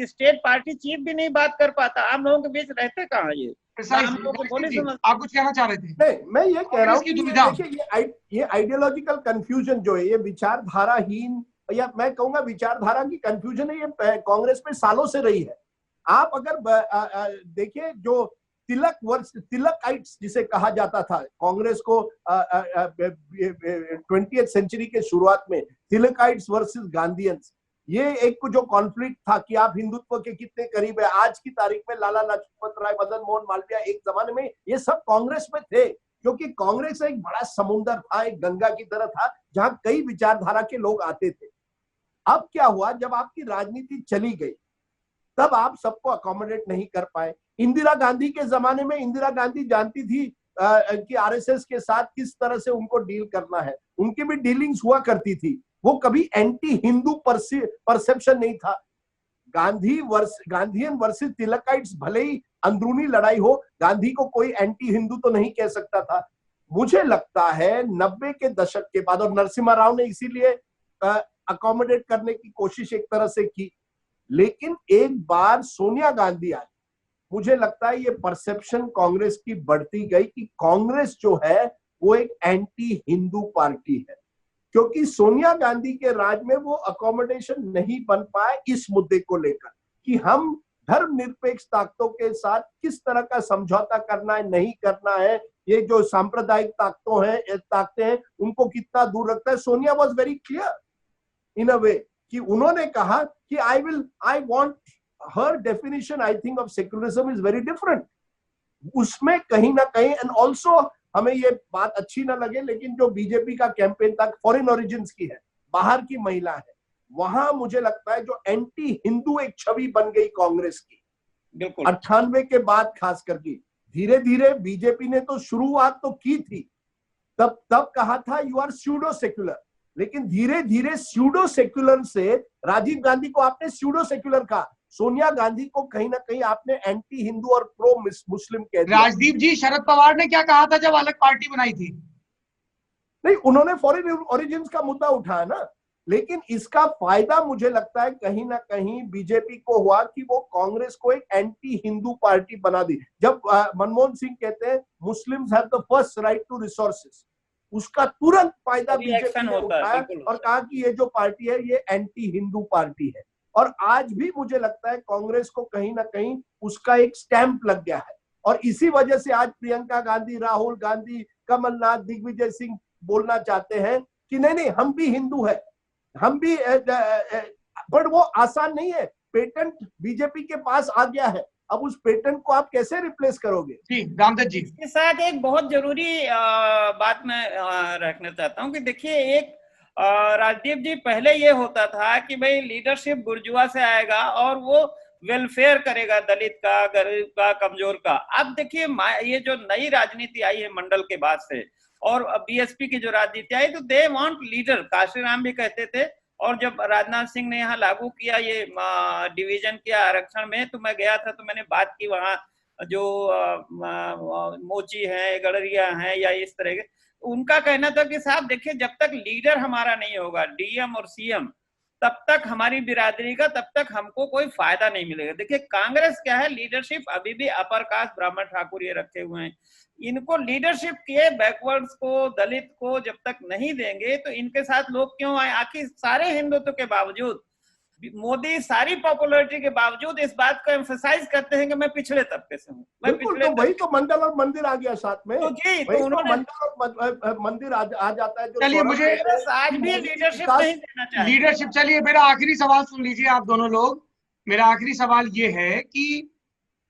स्टेट पार्टी चीफ भी नहीं बात कर पाता। आम लोगों के बीच रहते कहाँ ये? आप कुछ कहना चाह रहे थे? नहीं, मैं ये कह रहा हूँ कि देखिए ये आइडियोलॉजिकल कंफ्यूजन जो है, ये विचारधाराहीन, या मैं कहूंगा विचारधारा की कंफ्यूजन है, ये कांग्रेस में सालों से रही है। आप अगर देखिए, जो तिलकाइट्स जिसे कहा जाता था, कांग्रेस को 20th सेंचुरी के शुरुआत में तिलकाइट्स वर्सेस गांधीयंस, ये एक जो कॉन्फ्लिक्ट था कि आप हिंदुत्व के कितने करीब है। आज की तारीख में लाला लाजपत राय, मदन मोहन मालवीय, एक जमाने में ये सब कांग्रेस में थे, क्योंकि कांग्रेस एक बड़ा समुंदर था, एक गंगा की तरह था जहां कई विचारधारा के लोग आते थे। अब क्या हुआ, जब आपकी राजनीति चली गई तब आप सबको अकोमोडेट नहीं कर पाए। इंदिरा गांधी के जमाने में इंदिरा गांधी जानती थी कि आरएसएस के साथ किस तरह से उनको डील करना है, उनकी भी डीलिंग्स हुआ करती थी। वो कभी एंटी हिंदू परसेप्शन नहीं था। गांधीयन वर्सेस तिलकाइट्स भले ही अंदरूनी लड़ाई हो, गांधी को कोई एंटी हिंदू तो नहीं कह सकता था। मुझे लगता है 90 के दशक के बाद, और नरसिम्हा राव ने इसीलिए अकोमोडेट करने की कोशिश एक तरह से की, लेकिन एक बार सोनिया गांधी आई, मुझे लगता है ये परसेप्शन कांग्रेस की बढ़ती गई कि कांग्रेस जो है वो एक एंटी हिंदू पार्टी है, क्योंकि सोनिया गांधी के राज में वो अकोमोडेशन नहीं बन पाए इस मुद्दे को लेकर कि हम धर्मनिरपेक्ष ताकतों के साथ किस तरह का समझौता करना है, नहीं करना है। ये जो सांप्रदायिक ताकतें हैं उनको कितना दूर रखता है। Sonia was very clear in a way कि उन्होंने कहा कि I want her definition I think of secularism is very different. उसमें कहीं ना कहीं, एंड ऑल्सो हमें ये बात अच्छी ना लगे, लेकिन जो बीजेपी का कैंपेन था फॉरेन ओरिजिन्स की है, बाहर की महिला है, वहां मुझे लगता है जो एंटी हिंदू एक छवि बन गई कांग्रेस की, बिल्कुल 98 के बाद खास करके। धीरे धीरे बीजेपी ने तो शुरुआत तो की थी, तब कहा था यू आर स्यूडो सेक्युलर, लेकिन धीरे धीरे स्यूडो सेक्युलर से राजीव गांधी को आपने स्यूडो सेक्युलर कहा, सोनिया गांधी को कहीं ना कहीं आपने एंटी हिंदू और प्रो मुस्लिम कह दिया। राजदीप जी, शरद पवार ने क्या कहा था जब अलग पार्टी बनाई थी? नहीं, उन्होंने फॉरेन ओरिजिन्स का मुद्दा उठाया ना, लेकिन इसका फायदा मुझे लगता है कहीं ना कहीं बीजेपी को हुआ कि वो कांग्रेस को एक एंटी हिंदू पार्टी बना दी। जब मनमोहन सिंह कहते हैं Muslims have the first right to resources, उसका तुरंत फायदा बीजेपी ने उठाया और कहा कि ये जो पार्टी है ये एंटी हिंदू पार्टी है। और आज भी मुझे लगता है कांग्रेस को कहीं ना कहीं उसका एक स्टैंप लग गया है, और इसी वजह से आज प्रियंका गांधी, राहुल गांधी, कमलनाथ, दिग्विजय सिंह बोलना चाहते हैं कि नहीं हम भी हिंदू है, हम भी, बट वो आसान नहीं है। पेटेंट बीजेपी के पास आ गया है, अब उस पेटेंट को आप कैसे रिप्लेस करोगे? जी रामदत्त जी, इसके साथ एक बहुत जरूरी बात मैं रखना चाहता हूँ कि देखिए, एक राजदीप जी, पहले ये होता था कि भाई लीडरशिप बुर्जुआ से आएगा और वो वेलफेयर करेगा दलित का, गरीब का, कमजोर का। अब देखिए ये जो नई राजनीति आई है मंडल के बाद से, और बीएसपी की जो राजनीति आई, तो दे वांट लीडर, काशीराम भी कहते थे। और जब राजनाथ सिंह ने यहाँ लागू किया ये डिवीजन किया आरक्षण में, तो मैं गया था, तो मैंने बात की वहाँ जो मोची है, गडरिया है या इस तरह के, उनका कहना था कि साहब देखिए, जब तक लीडर हमारा नहीं होगा, डीएम और सीएम, तब तक हमारी बिरादरी का, तब तक हमको कोई फायदा नहीं मिलेगा। देखिए कांग्रेस क्या है, लीडरशिप अभी भी अपर कास्ट, ब्राह्मण, ठाकुर ये रखे हुए हैं। इनको लीडरशिप के बैकवर्ड्स को, दलित को जब तक नहीं देंगे तो इनके साथ लोग क्यों आए? आखिर सारे हिंदुत्व के बावजूद मोदी सारी पॉपुलैरिटी के बावजूद इस बात को एम्फसाइज करते हैं कि मैं पिछड़े तबके से हूँ, मैं पिछड़े। तो वही तो मंडल और मंदिर आ गया साथ में। तो जी, तो उन्होंने मंडल और मंदिर आ जाता है। चलिए, मुझे आज भी लीडरशिप नहीं देना चाहिए। लीडरशिप। चलिए, मेरा आखिरी सवाल सुन लीजिए आप दोनों लोग। मेरा आखिरी सवाल ये है कि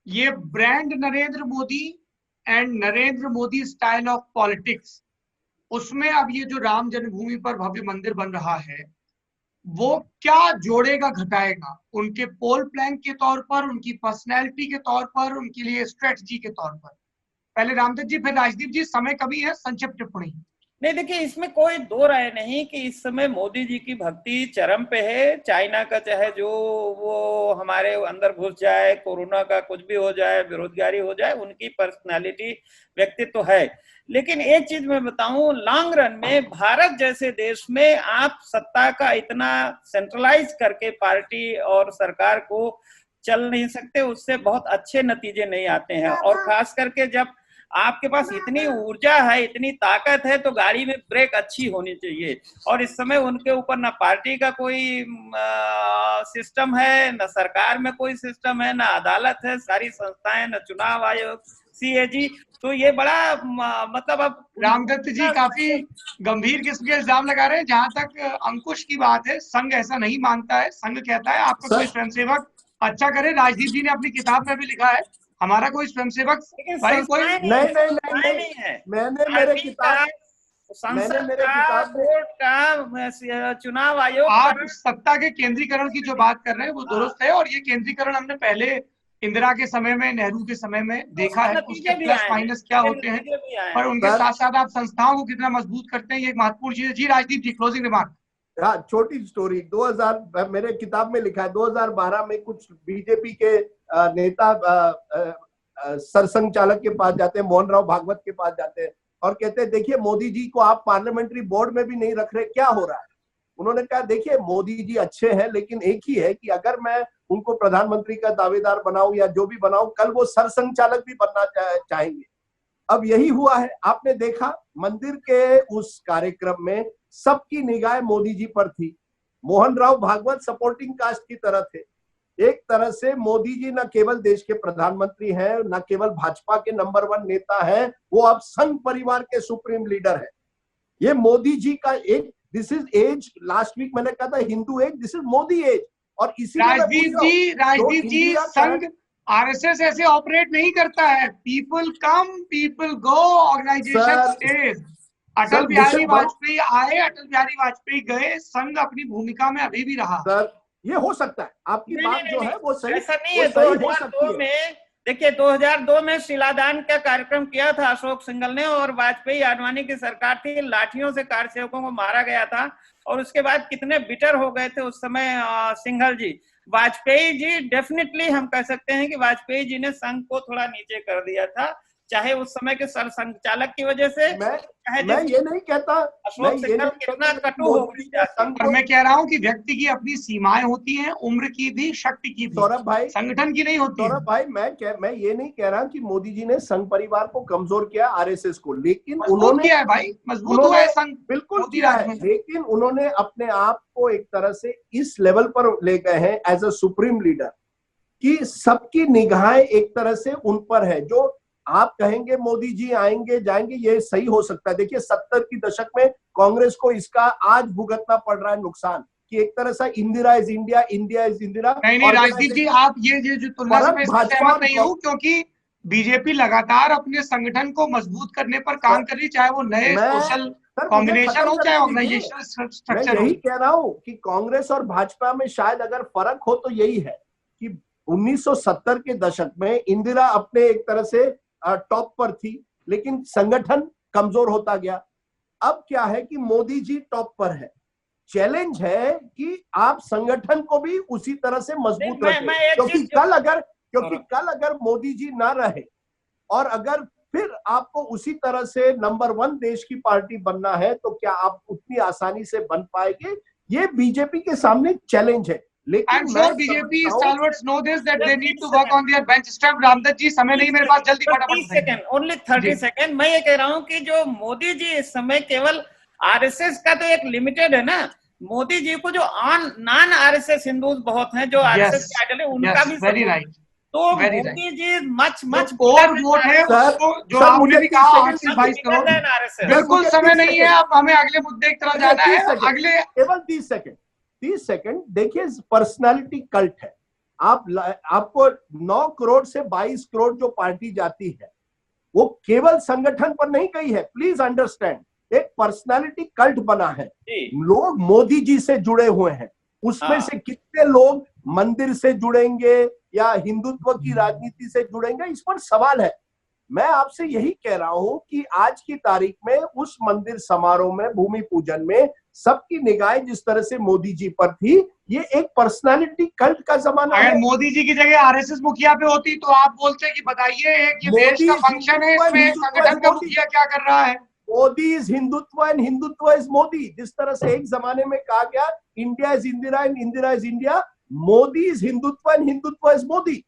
ये brand Narendra Modi and Narendra Modi style of politics, उसमें अब ये जो राम जन्मभूमि पर भव्य मंदिर बन रहा है, वो क्या जोड़ेगा घटाएगा उनके पोल प्लान के तौर पर, उनकी पर्सनैलिटी के तौर पर, उनके लिए स्ट्रेटजी के तौर पर? पहले रामदत्त जी, फिर राजदीप जी, समय कभी है, संक्षिप्त टिप्पणी। नहीं, देखिए, इसमें कोई दो राय नहीं कि इस समय मोदी जी की भक्ति चरम पे है। चाइना का चाहे जो वो हमारे अंदर घुस जाए, कोरोना का कुछ भी हो जाए, बेरोजगारी हो जाए, उनकी पर्सनालिटी, व्यक्तित्व तो है। लेकिन एक चीज मैं बताऊं, लॉन्ग रन में भारत जैसे देश में आप सत्ता का इतना सेंट्रलाइज करके पार्टी और सरकार को चल नहीं सकते, उससे बहुत अच्छे नतीजे नहीं आते हैं। और खास करके जब आपके पास इतनी ऊर्जा है, इतनी ताकत है, तो गाड़ी में ब्रेक अच्छी होनी चाहिए। और इस समय उनके ऊपर ना पार्टी का कोई सिस्टम है, ना सरकार में कोई सिस्टम है, ना अदालत है, सारी संस्थाएं, ना चुनाव आयोग, सीएजी। तो ये बड़ा मतलब अब रामदत्त जी काफी गंभीर किस्म के इल्जाम लगा रहे हैं। जहां तक अंकुश की बात है, संघ ऐसा नहीं मानता है। संघ कहता है आपका कोई स्वयंसेवक अच्छा करे। राजदीप जी ने अपनी किताब में भी लिखा है, हमारा कोई स्वयंसेवक भाई कोई नहीं है। मैंने मेरे किताब कोर्ट का, चुनाव आयोग, आप सत्ता के केंद्रीकरण की जो बात कर रहे हैं वो दुरुस्त है। और ये केंद्रीकरण हमने पहले इंदिरा के समय में, नेहरू के समय में देखा है, उसके प्लस माइनस क्या होते हैं। पर उनके साथ साथ आप संस्थाओं को कितना मजबूत करते हैं, ये एक महत्वपूर्ण चीज है। जी राजदीप जी, क्लोजिंग रिमार्क। हाँ, छोटी स्टोरी। 2000 मेरे किताब में लिखा है, 2012 में कुछ बीजेपी के नेता सरसंघ चालक के पास जाते हैं, मोहन राव भागवत के पास जाते हैं और कहते हैं देखिए मोदी जी को आप पार्लियामेंट्री बोर्ड में भी नहीं रख रहे, क्या हो रहा है? उन्होंने कहा देखिए मोदी जी अच्छे हैं, लेकिन एक ही है कि अगर मैं उनको प्रधानमंत्री का दावेदार बनाऊं या जो भी बनाऊं, कल वो सरसंघ चालक भी बनना चाहेंगे। अब यही हुआ है। आपने देखा मंदिर के उस कार्यक्रम में सबकी निगाह मोदी जी पर थी। मोहन राव भागवत सपोर्टिंग कास्ट की तरह थे। एक तरह से मोदी जी न केवल देश के प्रधानमंत्री हैं, न केवल भाजपा के नंबर 1 नेता हैं, वो अब संघ परिवार के सुप्रीम लीडर है। ये मोदी जी का एक, this is age, last week मैंने कहा था Hindu age, this is Modi age. और इसी राजदीप जी, संघ आरएसएस ऐसे ऑपरेट नहीं करता है। People come, people go, organisation stays. Atal Bihari Vajpayee आए, अटल बिहारी वाजपेयी गए, संघ अपनी भूमिका में अभी भी रहा। सर, ये हो सकता है, आपकी बात जो है वो सही, ऐसा नहीं है। 2002 में देखिए, 2002 में शिलादान का कार्यक्रम किया था अशोक सिंघल ने, और वाजपेयी आडवाणी की सरकार थी, लाठियों से कार सेवकों को मारा गया था। और उसके बाद कितने बिटर हो गए थे उस समय सिंघल जी। वाजपेयी जी डेफिनेटली हम कह सकते हैं कि वाजपेयी जी ने संघ को थोड़ा नीचे कर दिया था, चाहे उस समय के सरसंघ चालक की वजह से। मैं ये नहीं कहता अशोक सिंघल कितना कटु हो गया। पर मैं कह रहा हूँ कि व्यक्ति की अपनी सीमाएं होती हैं, उम्र की भी, शक्ति की भी, सौरभ भाई, संगठन की नहीं होती। सौरभ भाई, मैं ये नहीं कह रहा कि मोदी जी ने संघ परिवार को कमजोर किया, आरएसएस को, लेकिन उन्होंने किया है भाई, मजबूत हुआ है संघ, बिल्कुल किया है। लेकिन उन्होंने अपने आप को एक तरह से इस लेवल पर ले गए हैं एज अ सुप्रीम लीडर कि सबकी निगाहें एक तरह से उन पर है। जो आप कहेंगे मोदी जी आएंगे जाएंगे, ये सही हो सकता है। देखिए 70 की दशक में कांग्रेस को इसका आज भुगतना पड़ रहा है नुकसान, कि एक तरह से Indira is India, India is Indira. नहीं राजदीप जी, आप ये जो तुलना से मैं सहमत नहीं हूँ, क्योंकि बीजेपी लगातार अपने संगठन को मजबूत करने पर काम कर रही, चाहे वो नए सोशल कॉम्बिनेशन हो, चाहे ऑर्गेनाइजेशनल स्ट्रक्चर हो। यही कह रहा हूँ कि कांग्रेस और भाजपा में शायद अगर फर्क हो तो यही है कि 1970 के दशक में इंदिरा अपने एक तरह से टॉप पर थी, लेकिन संगठन कमजोर होता गया। अब क्या है कि मोदी जी टॉप पर है। चैलेंज है कि आप संगठन को भी उसी तरह से मजबूत रखें, क्योंकि कल अगर मोदी जी ना रहे और अगर फिर आपको उसी तरह से नंबर 1 देश की पार्टी बनना है, तो क्या आप उतनी आसानी से बन पाएंगे? ये बीजेपी के सामने चैलेंज है। I'm sure BJP stalwarts know this, that they need to work on their bench strength. Ramdatt जी, समय नहीं मेरे पास, जल्दी फटाफट। Only 30 second. मैं ये कह रहा हूँ कि जो मोदी जी इस समय केवल आरएसएस का तो एक लिमिटेड है ना, मोदी जी को जो नॉन आरएसएस हिंदूज बहुत हैं जो आरएसएस के आइडल है, उनका भी वेरी राइट। तो मोदी जी मच और वोट है उसको, जो आपने भी कहा 8 से 22 करोड़। बिल्कुल समय नहीं है, अब हमें अगले मुद्दे की तरफ जाना है। अगले केवल 30 सेकंड देखिए, पर्सनालिटी कल्ट है। आपको 9 करोड़ से 22 करोड़ जो पार्टी जाती है वो केवल संगठन पर नहीं गई है, प्लीज अंडरस्टैंड। एक पर्सनालिटी कल्ट बना है, लोग मोदी जी से जुड़े हुए हैं, उसमें से कितने लोग मंदिर से जुड़ेंगे या हिंदुत्व की राजनीति से जुड़ेंगे, इस पर सवाल है। मैं आपसे यही कह रहा हूं कि आज की तारीख में उस मंदिर समारोह में, भूमि पूजन में सबकी निगाहें जिस तरह से मोदी जी पर थी, ये एक पर्सनालिटी कल्ट का जमाना है। अगर मोदी जी की जगह आरएसएस मुखिया पे होती तो आप बोलते कि बताइए, एक ये देश का फंक्शन है, इसमें संगठन का मुखिया क्या कर रहा है। Modi is Hindutva and Hindutva is Modi. जिस तरह से एक जमाने में कहा गया India is Indira and Indira is India, Modi is Hindutva and Hindutva is Modi.